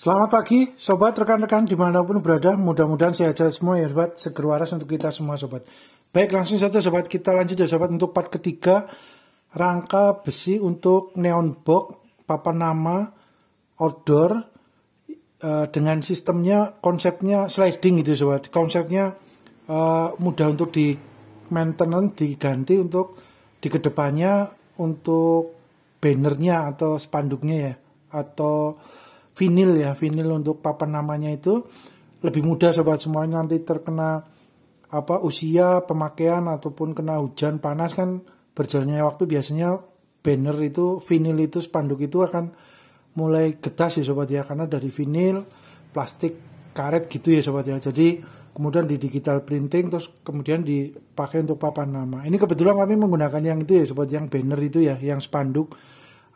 Selamat pagi, sobat, rekan-rekan dimanapun berada. Mudah-mudahan sehat semua ya, sobat. Seger waras untuk kita semua, sobat. Baik, langsung saja, sobat. Kita lanjut ya, sobat. Untuk part ketiga, rangka besi untuk neon box, papan nama, outdoor, dengan sistemnya, konsepnya sliding gitu, sobat. Konsepnya mudah untuk di maintenance, diganti untuk di kedepannya untuk bannernya atau spanduknya ya, atau vinil ya, vinil untuk papan namanya itu lebih mudah, sobat. Semuanya nanti terkena usia pemakaian ataupun kena hujan panas kan berjalannya waktu, biasanya banner itu, vinil itu, spanduk itu akan mulai getas ya, sobat ya, karena dari vinil, plastik, karet gitu ya, sobat ya. Jadi kemudian di digital printing, terus kemudian dipakai untuk papan nama. Ini kebetulan kami menggunakan yang itu ya, sobat, yang banner itu ya, yang spanduk.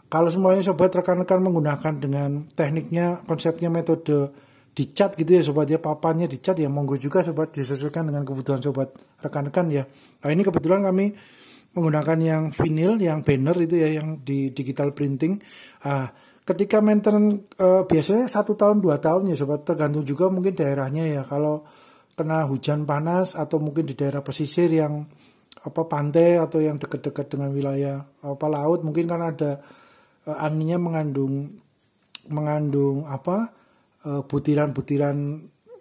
Kalau semuanya, sobat, rekan-rekan menggunakan dengan tekniknya, konsepnya metode dicat gitu ya, sobat ya, papannya dicat ya, monggo juga, sobat, disesuaikan dengan kebutuhan sobat rekan-rekan ya. Nah, ini kebetulan kami menggunakan yang vinil, yang banner itu ya, yang di digital printing. Ketika maintenance biasanya 1 tahun 2 tahun ya, sobat, tergantung juga mungkin daerahnya ya. Kalau kena hujan panas atau mungkin di daerah pesisir yang pantai atau yang dekat-dekat dengan wilayah laut, mungkin kan ada anginnya mengandung butiran-butiran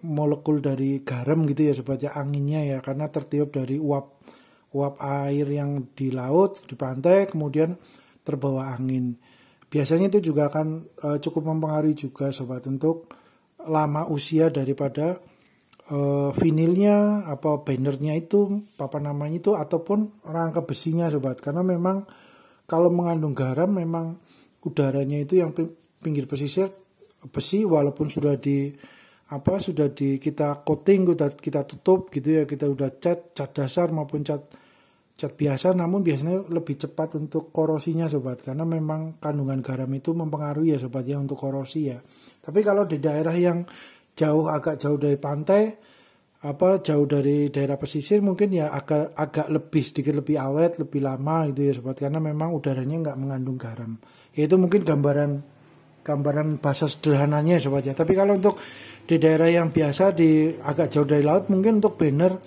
molekul dari garam gitu ya, sobat ya, anginnya ya, karena tertiup dari uap air yang di laut, di pantai, kemudian terbawa angin. Biasanya itu juga akan cukup mempengaruhi juga, sobat, untuk lama usia daripada vinilnya, bannernya itu, papan namanya itu, ataupun rangka besinya, sobat. Karena memang kalau mengandung garam, memang udaranya itu yang pinggir pesisir besi, walaupun sudah kita coating, kita tutup gitu ya, kita udah cat dasar maupun cat biasa, namun biasanya lebih cepat untuk korosinya, sobat, karena memang kandungan garam itu mempengaruhi ya, sobat ya, untuk korosi ya. Tapi kalau di daerah yang agak jauh dari pantai, jauh dari daerah pesisir, mungkin ya agak sedikit lebih awet, lebih lama gitu ya, sobat, karena memang udaranya nggak mengandung garam. Itu mungkin gambaran bahasa sederhananya, sobat ya. Tapi kalau untuk di daerah yang biasa, di agak jauh dari laut, mungkin untuk banner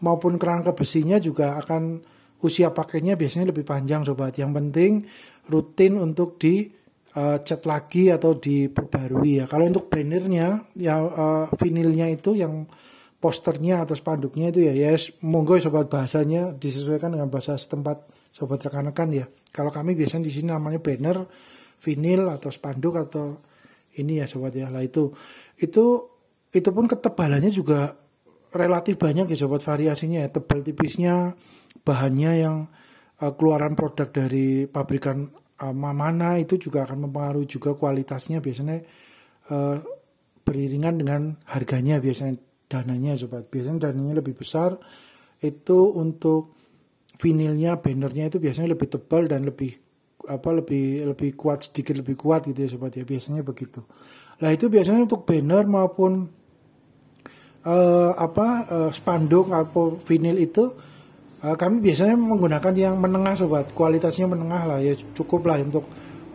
maupun kerangka besinya juga akan usia pakainya biasanya lebih panjang, sobat. Yang penting rutin untuk di cat lagi atau diperbarui ya. Kalau untuk bannernya ya, vinilnya itu, yang posternya atau spanduknya itu ya, monggo, sobat, bahasanya disesuaikan dengan bahasa setempat, sobat, rekan-rekan ya. Kalau kami biasanya di sini namanya banner, vinil atau spanduk atau ini ya, sobat ya. Lah itu pun ketebalannya juga relatif banyak ya, sobat, variasinya ya, tebal tipisnya, bahannya yang keluaran produk dari pabrikan mana itu juga akan mempengaruhi juga kualitasnya, biasanya beriringan dengan harganya, biasanya dananya, sobat. Biasanya dananya lebih besar itu untuk vinilnya, bannernya itu biasanya lebih tebal dan lebih kuat, sedikit lebih kuat gitu ya, sobat ya, biasanya begitu. Nah, itu biasanya untuk banner maupun spanduk atau vinil itu kami biasanya menggunakan yang menengah, sobat. Kualitasnya menengah lah ya, cukup lah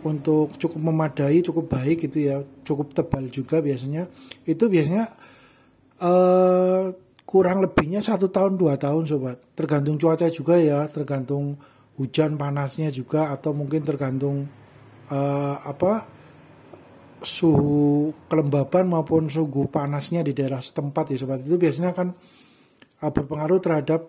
untuk cukup memadai, cukup baik gitu ya, cukup tebal juga biasanya. Itu biasanya kurang lebihnya 1 tahun 2 tahun, sobat. Tergantung cuaca juga ya, tergantung hujan panasnya juga, atau mungkin tergantung suhu kelembaban maupun suhu panasnya di daerah setempat ya, sobat. Itu biasanya akan berpengaruh terhadap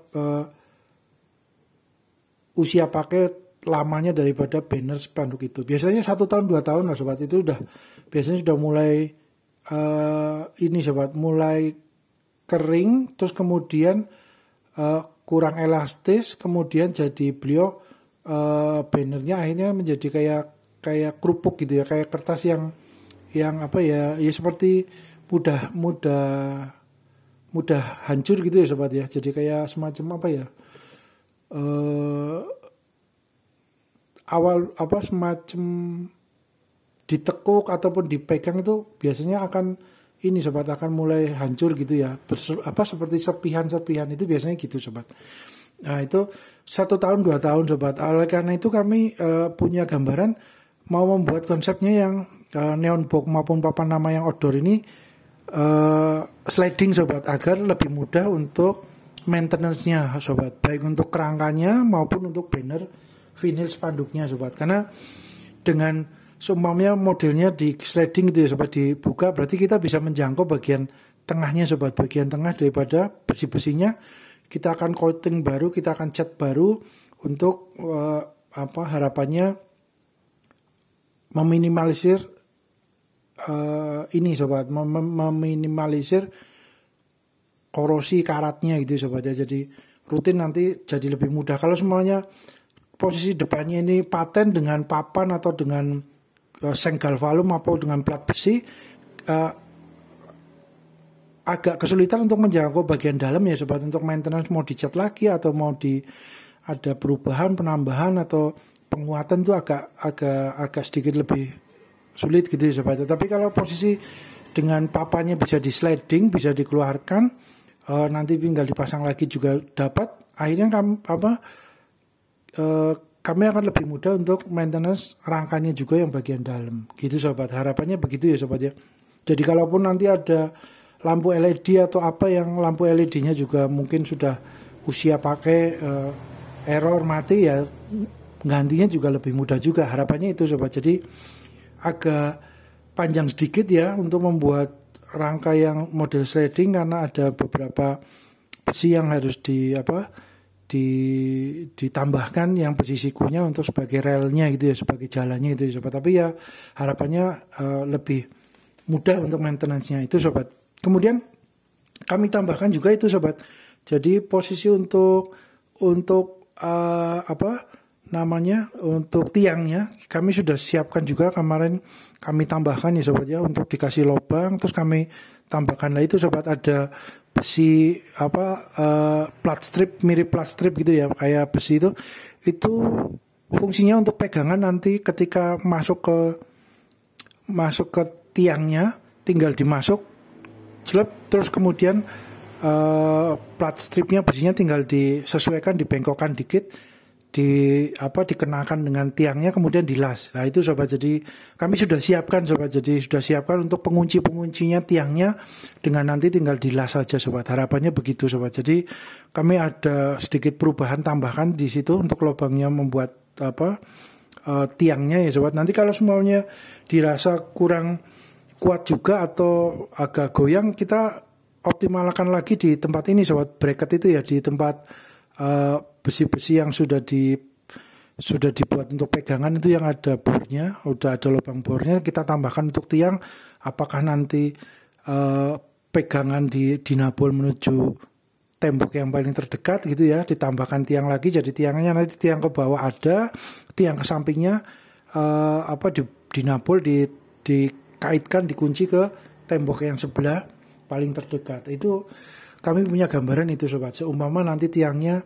usia pakai lamanya daripada banner spanduk itu. Biasanya 1 tahun 2 tahun lah, sobat. Itu biasanya sudah mulai sobat, mulai kering, terus kemudian kurang elastis, kemudian jadi beliau bannernya akhirnya menjadi kayak kerupuk gitu ya, kayak kertas yang seperti mudah hancur gitu ya, sobat ya. Jadi kayak semacam semacam ditekuk ataupun dipegang itu biasanya akan sobat, akan mulai hancur gitu ya, seperti serpihan itu biasanya gitu, sobat. Nah, itu 1 tahun 2 tahun, sobat. Oleh karena itu kami punya gambaran mau membuat konsepnya yang neon box maupun papan nama yang outdoor ini sliding sobat, agar lebih mudah untuk maintenance-nya sobat, baik untuk kerangkanya maupun untuk banner vinyl spanduknya sobat. Karena dengan seumpamanya modelnya di sliding gitu ya sobat, dibuka, berarti kita bisa menjangkau bagian tengahnya sobat, bagian tengah daripada besi-besinya. Kita akan coating baru, kita akan cat baru untuk harapannya meminimalisir ini sobat, meminimalisir korosi karatnya gitu sobat ya. Jadi rutin nanti jadi lebih mudah. Kalau semuanya posisi depannya ini paten dengan papan atau dengan seng galvalum atau dengan plat besi, agak kesulitan untuk menjangkau bagian dalam ya sobat. Untuk maintenance mau dicat lagi atau mau ada perubahan, penambahan atau penguatan itu agak sedikit lebih sulit gitu ya sobat. Tapi kalau posisi dengan papannya bisa di sliding, bisa dikeluarkan, nanti tinggal dipasang lagi juga dapat. Akhirnya kami akan lebih mudah untuk maintenance rangkanya juga yang bagian dalam gitu sobat. Harapannya begitu ya sobat ya. Jadi kalaupun nanti ada lampu LED atau apa yang lampu LED-nya juga mungkin sudah usia pakai, error, mati, ya gantinya juga lebih mudah juga. Harapannya itu sobat. Jadi agak panjang sedikit ya untuk membuat rangka yang model sliding, karena ada beberapa besi yang harus ditambahkan yang besi sikunya untuk sebagai relnya gitu ya, sebagai jalannya itu ya sobat. Tapi ya harapannya lebih mudah untuk maintenance-nya itu sobat. Kemudian kami tambahkan juga itu sobat. Jadi posisi untuk untuk tiangnya kami sudah siapkan juga, kemarin kami tambahkan ya sobat ya, untuk dikasih lubang. Terus kami tambahkan lah itu sobat, ada besi plat strip, mirip plat strip gitu ya, kayak besi itu fungsinya untuk pegangan nanti ketika masuk ke tiangnya, tinggal dimasuk jelek, terus kemudian plat stripnya besinya tinggal disesuaikan, dibengkokkan dikit, dikenakan dengan tiangnya, kemudian dilas. Nah itu sobat, jadi kami sudah siapkan sobat, jadi sudah siapkan untuk penguncinya tiangnya, dengan nanti tinggal dilas saja sobat. Harapannya begitu sobat. Jadi kami ada sedikit perubahan tambahkan di situ untuk lubangnya, membuat tiangnya ya sobat. Nanti kalau semuanya dirasa kurang kuat juga atau agak goyang, kita optimalkan lagi di tempat ini sobat, bracket itu ya, di tempat besi-besi yang sudah dibuat untuk pegangan itu, yang ada bornya, udah ada lubang bornya, kita tambahkan untuk tiang. Apakah nanti pegangan di dinabol menuju tembok yang paling terdekat gitu ya, ditambahkan tiang lagi, jadi tiangnya nanti tiang ke bawah ada, tiang ke sampingnya dinabol dikaitkan, dikunci ke tembok yang sebelah paling terdekat. Itu kami punya gambaran itu sobat. Seumpama nanti tiangnya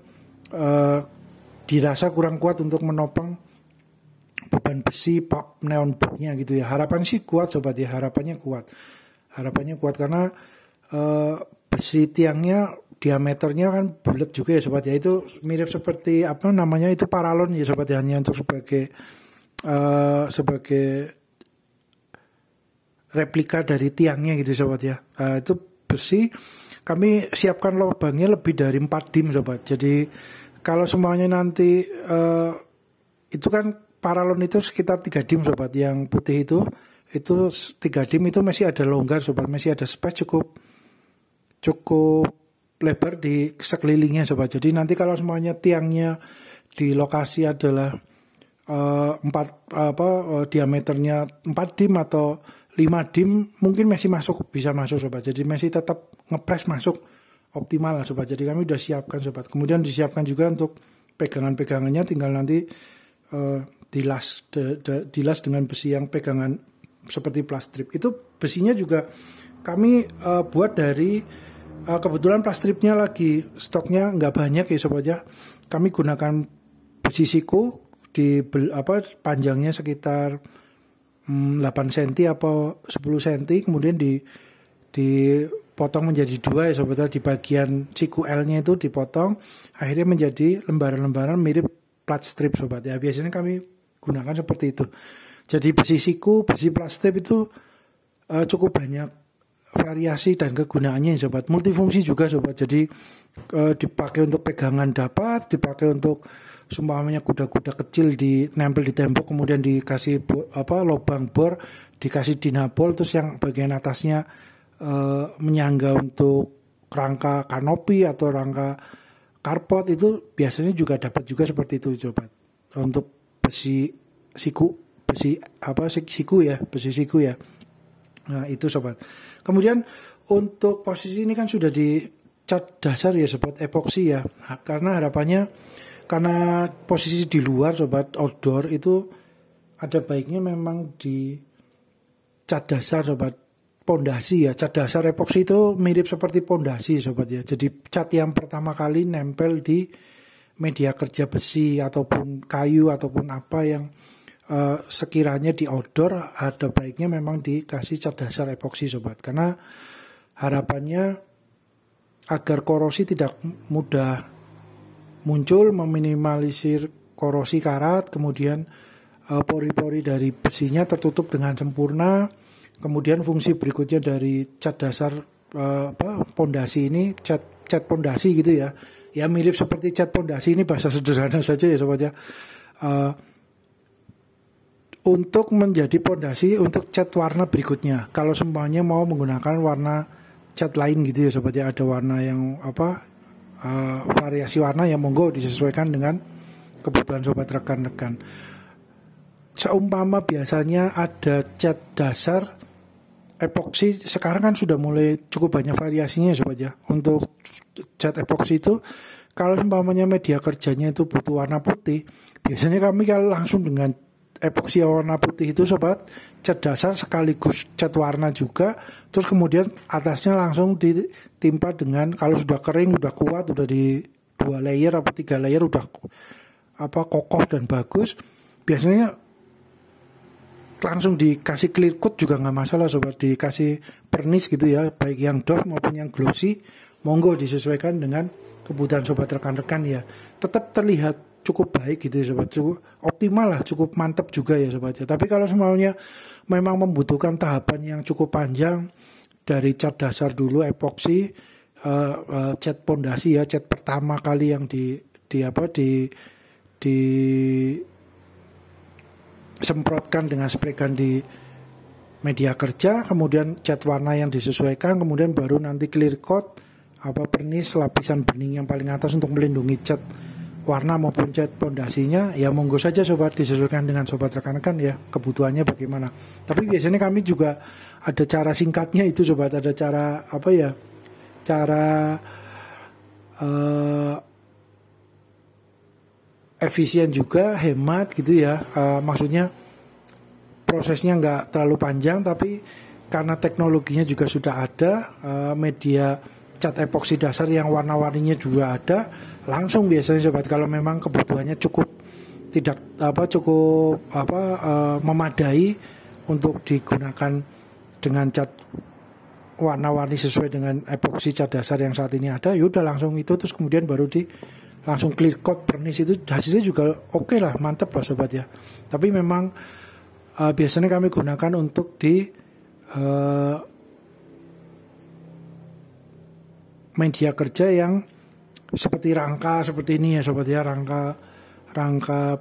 dirasa kurang kuat untuk menopang beban besi neon boxnya gitu ya. Harapan sih kuat sobat ya, harapannya kuat karena besi tiangnya diameternya kan bulat juga ya sobat ya. Itu mirip seperti itu paralon ya sobat ya, hanya untuk sebagai replika dari tiangnya gitu sobat ya. Itu besi kami siapkan lubangnya lebih dari 4 dim sobat. Jadi kalau semuanya nanti itu kan paralon itu sekitar 3 dim sobat. Yang putih itu 3 dim itu masih ada longgar sobat, masih ada space cukup lebar di sekelilingnya sobat. Jadi nanti kalau semuanya tiangnya di lokasi adalah diameternya 4 dim atau 5 dim, mungkin masih bisa masuk sobat. Jadi masih tetap ngepres masuk optimal lah sobat. Jadi kami sudah siapkan sobat. Kemudian disiapkan juga untuk pegangan-pegangannya, tinggal nanti dilas dengan besi yang pegangan seperti plastik. Itu besinya juga kami buat dari kebetulan plastiknya lagi stoknya nggak banyak ya sobat ya. Kami gunakan besi siku panjangnya sekitar 8 cm atau 10 cm, kemudian dipotong menjadi 2 ya sobat. Di bagian siku L-nya itu dipotong, akhirnya menjadi lembaran-lembaran mirip plat strip sobat ya. Biasanya kami gunakan seperti itu. Jadi besi siku, besi plastik itu cukup banyak variasi dan kegunaannya ya sobat. Multifungsi juga sobat. Jadi dipakai untuk pegangan dapat, dipakai untuk seumpamanya kuda-kuda kecil nempel di tembok, kemudian dikasih lubang bor, dikasih dinabol, terus yang bagian atasnya menyangga untuk rangka kanopi atau rangka karpot, itu biasanya juga dapat juga seperti itu sobat. Untuk besi siku, siku ya, besi siku ya. Nah, itu sobat. Kemudian untuk posisi ini kan sudah di cat dasar ya sobat, epoksi ya. Karena harapannya, karena posisi di luar sobat, outdoor, itu ada baiknya memang di cat dasar sobat, pondasi ya. Cat dasar epoksi itu mirip seperti pondasi sobat ya. Jadi cat yang pertama kali nempel di media kerja besi ataupun kayu ataupun apa yang sekiranya di outdoor, ada baiknya memang dikasih cat dasar epoksi sobat, karena harapannya agar korosi tidak mudah muncul, meminimalisir korosi karat, kemudian pori-pori dari besinya tertutup dengan sempurna. Kemudian fungsi berikutnya dari cat dasar pondasi ini, cat pondasi gitu ya, ya mirip seperti cat pondasi, ini bahasa sederhana saja ya sobat ya. Untuk menjadi pondasi untuk cat warna berikutnya. Kalau semuanya mau menggunakan warna cat lain gitu ya sobat ya, ada warna yang variasi warna yang monggo disesuaikan dengan kebutuhan sobat rekan-rekan. Seumpama biasanya ada cat dasar epoksi, sekarang kan sudah mulai cukup banyak variasinya sobat ya. Untuk cat epoksi itu, kalau seumpamanya media kerjanya itu butuh warna putih, biasanya kami kalau langsung dengan epoksi warna putih itu sobat, cat dasar sekaligus cat warna juga, terus kemudian atasnya langsung ditimpa dengan, kalau sudah kering, udah kuat, udah di 2 layer atau 3 layer, udah kokoh dan bagus, biasanya langsung dikasih clear coat juga nggak masalah sobat, dikasih pernis gitu ya, baik yang doff maupun yang glossy, monggo disesuaikan dengan kebutuhan sobat rekan-rekan ya, tetap terlihat cukup baik gitu ya sobat, cukup optimal lah, cukup mantap juga ya sobat ya. Tapi kalau semuanya memang membutuhkan tahapan yang cukup panjang, dari cat dasar dulu epoksi, cat pondasi ya, cat pertama kali yang disemprotkan dengan spray gun di media kerja, kemudian cat warna yang disesuaikan, kemudian baru nanti clear coat, pernis, lapisan bening yang paling atas untuk melindungi cat warna maupun cat pondasinya, ya monggo saja sobat, disesuaikan dengan sobat rekan-rekan ya, kebutuhannya bagaimana. Tapi biasanya kami juga ada cara singkatnya itu sobat, ada cara efisien juga, hemat gitu ya. Maksudnya prosesnya nggak terlalu panjang, tapi karena teknologinya juga sudah ada, media cat epoksi dasar yang warna-warninya juga ada, langsung biasanya sobat, kalau memang kebutuhannya memadai untuk digunakan dengan cat warna-warni sesuai dengan epoksi cat dasar yang saat ini ada, yaudah langsung itu, terus kemudian baru langsung clear coat pernis, itu hasilnya juga oke lah, mantap lah sobat ya. Tapi memang biasanya kami gunakan untuk di media kerja yang seperti rangka seperti ini ya sobat ya, rangka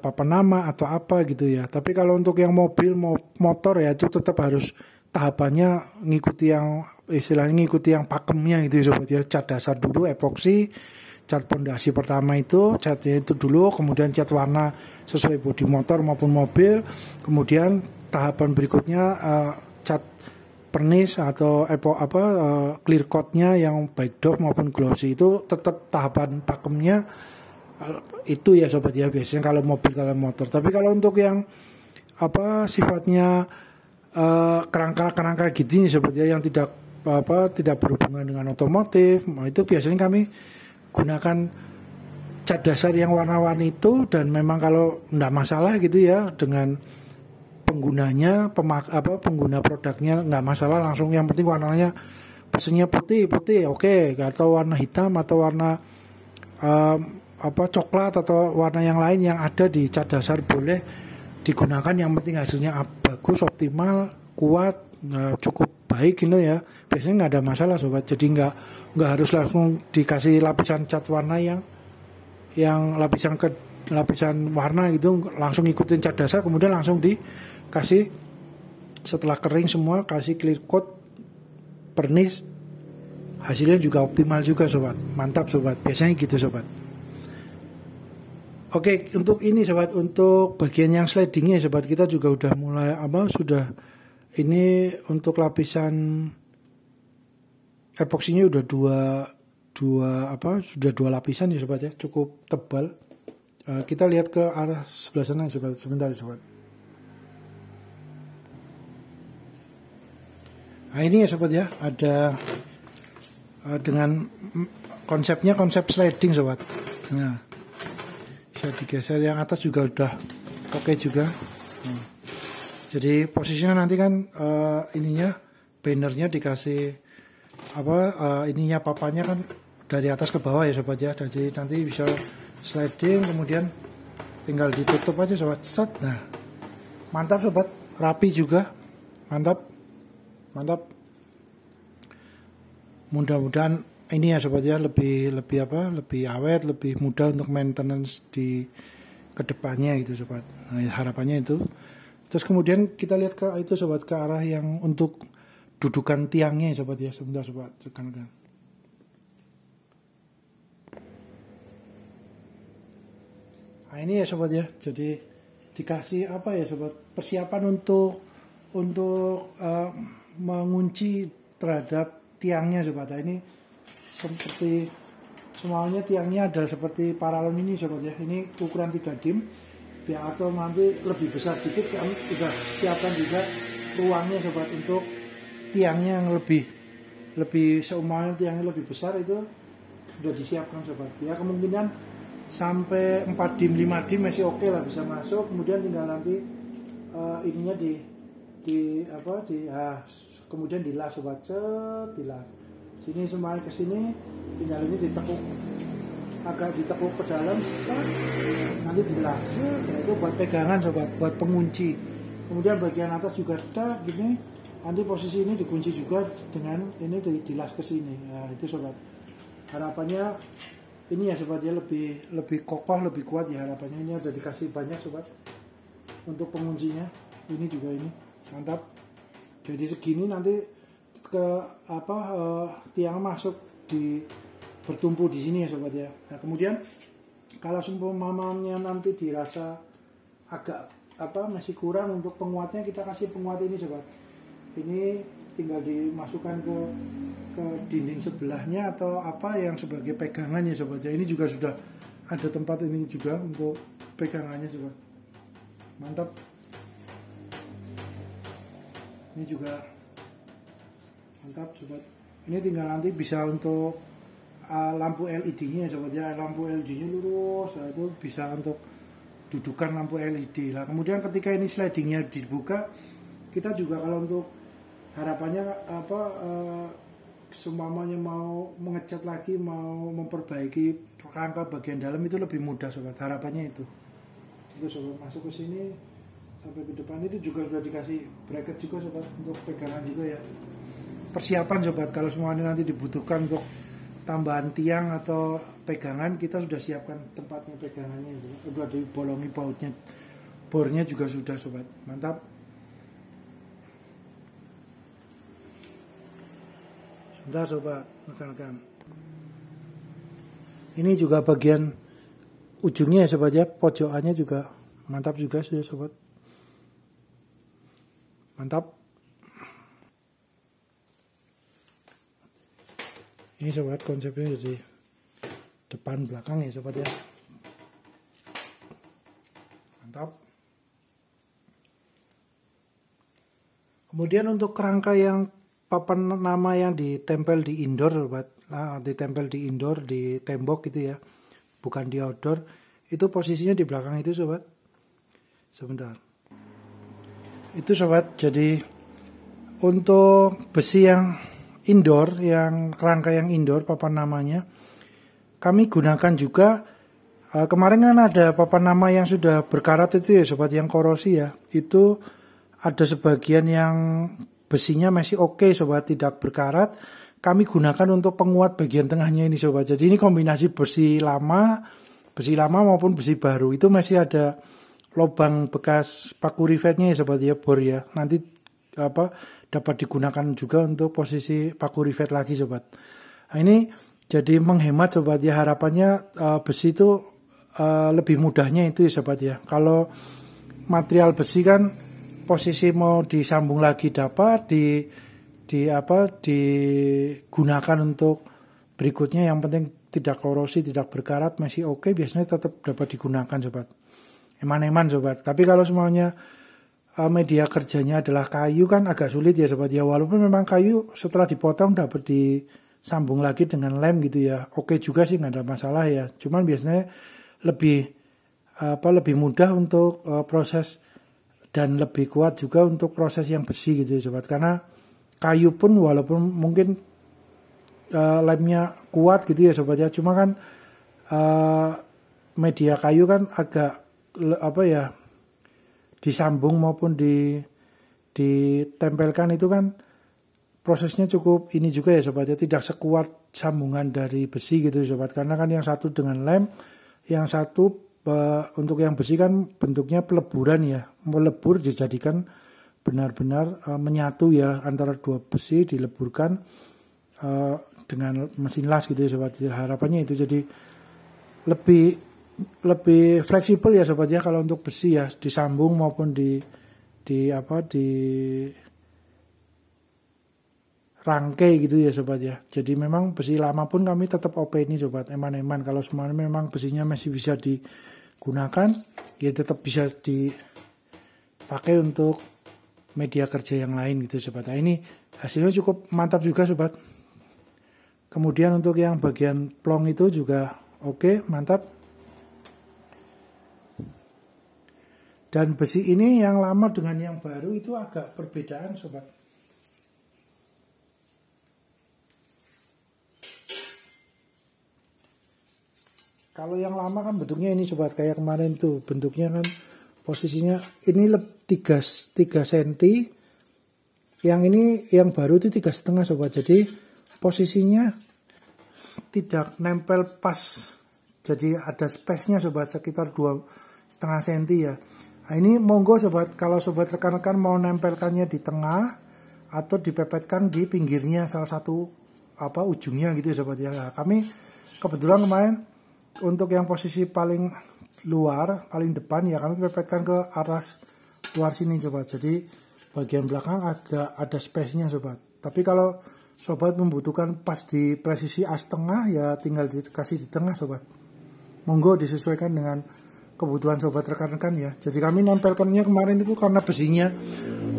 papan nama atau apa gitu ya. Tapi kalau untuk yang mobil motor ya, itu tetap harus tahapannya ngikuti yang pakemnya gitu ya sobat ya. Cat dasar dulu epoksi, cat pondasi pertama itu catnya itu dulu, kemudian cat warna sesuai bodi motor maupun mobil, kemudian tahapan berikutnya cat pernis atau clear coatnya yang baik doff maupun glossy, itu tetap tahapan pakemnya itu ya sobat ya, biasanya kalau mobil kalau motor. Tapi kalau untuk yang sifatnya kerangka gitu nih sobat ya, yang tidak berhubungan dengan otomotif, itu biasanya kami gunakan cat dasar yang warna-warni itu, dan memang kalau enggak masalah gitu ya dengan penggunanya, pengguna produknya nggak masalah, langsung yang penting warnanya pesennya putih oke, atau warna hitam atau warna coklat atau warna yang lain yang ada di cat dasar boleh, digunakan, yang penting hasilnya bagus, optimal, kuat, cukup baik gitu ya, biasanya nggak ada masalah sobat. Jadi nggak harus langsung dikasih lapisan cat warna yang lapisan warna gitu, langsung ikutin cat dasar kemudian langsung dikasih setelah kering semua, kasih clear coat, pernis, hasilnya juga optimal juga sobat. Mantap sobat, biasanya gitu sobat. Oke, untuk ini sobat, untuk bagian yang slidingnya sobat, kita juga udah mulai sudah ini untuk lapisan epoksinya udah sudah dua lapisan ya sobat ya, cukup tebal. Kita lihat ke arah sebelah sana sobat, sebentar sobat. Nah ini ya sobat ya, ada dengan konsepnya konsep sliding sobat. Nah, bisa digeser, yang atas juga udah oke juga. Jadi posisinya nanti kan ininya bannernya dikasih ininya papanya kan dari atas ke bawah ya sobat ya. Jadi nanti bisa sliding, kemudian tinggal ditutup aja sobat. Set. Nah, mantap sobat, rapi juga, mantap. Mudah-mudahan ini ya sobat ya, lebih awet, lebih mudah untuk maintenance di kedepannya gitu sobat. Nah, harapannya itu. Terus kemudian kita lihat ke itu sobat, ke arah yang untuk dudukan tiangnya sobat ya, sebentar sobat, tekan. Nah ini ya sobat ya, jadi dikasih apa ya sobat, persiapan untuk mengunci terhadap tiangnya sobat. Nah, ini seperti semuanya tiangnya adalah seperti paralon ini sobat ya. Ini ukuran 3 dim. Biar atau nanti lebih besar dikit, kami sudah siapkan juga ruangnya sobat untuk tiangnya yang lebih seumpamanya tiangnya lebih besar, itu sudah disiapkan sobat. Ya kemungkinan sampai 4 dim 5 dim masih oke lah, bisa masuk. Kemudian tinggal nanti ininya kemudian dilas sobat, dilas. Sini semuanya ke sini, tinggal ini ditekuk, agak ditekuk ke dalam, nanti dilas. Nah, itu buat pegangan sobat, buat pengunci. Kemudian bagian atas juga ada gini, nanti posisi ini dikunci juga dengan ini dilas ke sini. Nah, itu sobat. Harapannya ini ya sobat ya, lebih kokoh, lebih kuat ya harapannya. Ini ada dikasih banyak sobat untuk penguncinya. Ini juga ini mantap. Jadi segini nanti ke tiang masuk bertumpu di sini ya sobat ya. Nah, kemudian kalau seumpamanya nanti dirasa agak masih kurang untuk penguatnya, kita kasih penguat ini sobat. Ini tinggal dimasukkan ke dinding sebelahnya atau yang sebagai pegangan ya sobat ya. Ini juga sudah ada tempat ini juga untuk pegangannya sobat. Mantap. Ini juga mantap sobat. Ini tinggal nanti bisa untuk lampu LED-nya sobat ya. Lampu LED-nya lurus, nah itu bisa untuk dudukan lampu LED lah. Kemudian ketika ini slidingnya dibuka, kita juga kalau untuk harapannya seumpamanya mau mengecat lagi, mau memperbaiki rangka bagian dalam, itu lebih mudah sobat. Harapannya itu sobat, masuk ke sini sampai ke depan. Itu juga sudah dikasih bracket juga sobat, untuk pegangan juga ya. Persiapan sobat, kalau semuanya nanti dibutuhkan untuk tambahan tiang atau pegangan, kita sudah siapkan tempatnya pegangannya itu. Sudah dibolongi bautnya, bornya juga sudah sobat. Mantap. Sudah sobat, rekan-rekan. Ini juga bagian ujungnya ya sobat ya, pojokannya juga mantap juga sudah sobat. Mantap. Ini sobat konsepnya jadi depan belakang ya sobat ya. Mantap. Kemudian untuk kerangka yang papan nama yang ditempel di indoor sobat, ditempel di indoor di tembok gitu ya, bukan di outdoor, itu posisinya di belakang itu sobat. Sebentar. Itu sobat, jadi untuk besi yang indoor, yang kerangka yang indoor papan namanya, kami gunakan juga Kemarin kan ada papan nama yang sudah berkarat itu ya sobat, yang korosi ya. Itu ada sebagian yang besinya masih oke sobat, tidak berkarat. Kami gunakan untuk penguat bagian tengahnya ini sobat. Jadi ini kombinasi besi lama maupun besi baru. Itu masih ada lubang bekas paku rivetnya ya sobat ya, bor ya. Nanti dapat digunakan juga untuk posisi paku rivet lagi sobat. Nah, ini jadi menghemat sobat ya, harapannya besi itu lebih mudahnya itu ya sobat ya. Kalau material besi kan posisi mau disambung lagi dapat digunakan untuk berikutnya, yang penting tidak korosi, tidak berkarat, masih oke, biasanya tetap dapat digunakan sobat. Eman-eman sobat. Tapi kalau semuanya media kerjanya adalah kayu kan agak sulit ya sobat ya. Walaupun memang kayu setelah dipotong dapat disambung lagi dengan lem gitu ya. Oke juga sih, nggak ada masalah ya. Cuman biasanya lebih mudah untuk proses, dan lebih kuat juga untuk proses yang besi gitu ya sobat. Karena kayu pun walaupun mungkin lemnya kuat gitu ya sobat ya, cuma kan media kayu kan agak disambung maupun ditempelkan itu kan prosesnya cukup ini juga ya sobat ya, tidak sekuat sambungan dari besi gitu ya sobat. Karena kan yang satu dengan lem, yang satu untuk yang besi kan bentuknya peleburan ya, melebur dijadikan benar-benar menyatu ya, antara dua besi dileburkan dengan mesin las gitu ya sobat. Harapannya itu jadi lebih fleksibel ya sobat ya kalau untuk besi ya, disambung maupun di rangkai gitu ya sobat ya. Jadi memang besi lama pun kami tetap OP ini sobat, eman-eman. Kalau semuanya memang besinya masih bisa digunakan, ya tetap bisa dipakai untuk media kerja yang lain gitu sobat. Nah, ini hasilnya cukup mantap juga sobat. Kemudian untuk yang bagian plong itu juga oke, mantap. Dan besi ini yang lama dengan yang baru itu agak perbedaan sobat. Kalau yang lama kan bentuknya ini sobat, kayak kemarin tuh bentuknya kan posisinya ini 3 cm. Yang ini yang baru itu 3,5 sobat. Jadi posisinya tidak nempel pas. Jadi ada space-nya sobat, sekitar 2,5 cm ya. Nah, ini monggo sobat, kalau sobat rekan-rekan mau nempelkannya di tengah atau dipepetkan di pinggirnya salah satu ujungnya gitu ya sobat ya. Nah, kami kebetulan kemarin untuk yang posisi paling luar, paling depan ya kami pepetkan ke arah luar sini sobat. Jadi bagian belakang agak ada space-nya sobat. Tapi kalau sobat membutuhkan pas di presisi as tengah ya tinggal dikasih di tengah sobat. Monggo disesuaikan dengan kebutuhan sobat rekan-rekan ya. Jadi kami nempelkannya kemarin itu karena besinya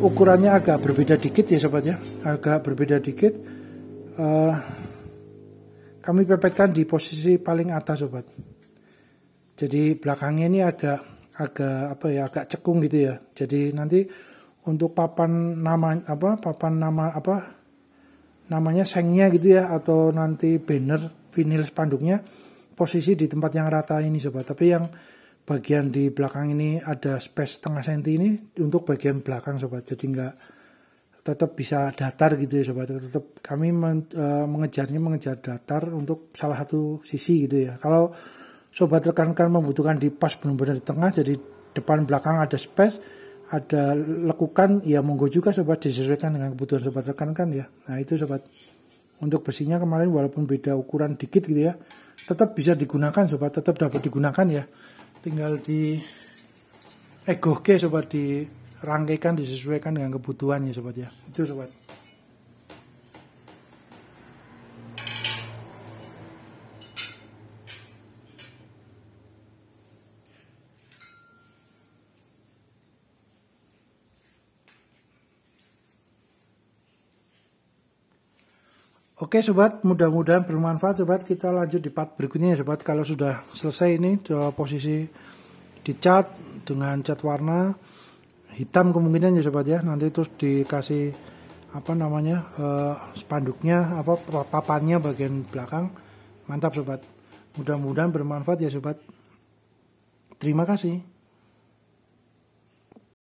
ukurannya agak berbeda dikit ya sobat ya. Agak berbeda dikit. Kami pepetkan di posisi paling atas sobat. Jadi belakangnya ini agak cekung gitu ya. Jadi nanti untuk namanya sengnya gitu ya, atau nanti banner vinil spanduknya posisi di tempat yang rata ini sobat. Tapi yang bagian di belakang ini ada space 0,5 cm ini untuk bagian belakang sobat. Jadi enggak, tetap bisa datar gitu ya sobat. Tetap kami mengejar datar untuk salah satu sisi gitu ya. Kalau sobat rekan-rekan membutuhkan di pas benar-benar di tengah, jadi depan belakang ada space, ada lekukan, ya monggo juga sobat, disesuaikan dengan kebutuhan sobat rekan-rekan ya. Nah itu sobat, untuk besinya kemarin walaupun beda ukuran dikit gitu ya, tetap bisa digunakan sobat, tetap dapat digunakan ya. Tinggal di egoke sobat, dirangkaikan, disesuaikan dengan kebutuhannya sobat ya. Itu sobat. Oke sobat, mudah-mudahan bermanfaat sobat. Kita lanjut di part berikutnya ya sobat. Kalau sudah selesai ini posisi dicat dengan cat warna hitam kemungkinan ya sobat ya. Nanti terus dikasih spanduknya, papannya bagian belakang. Mantap sobat. Mudah-mudahan bermanfaat ya sobat. Terima kasih.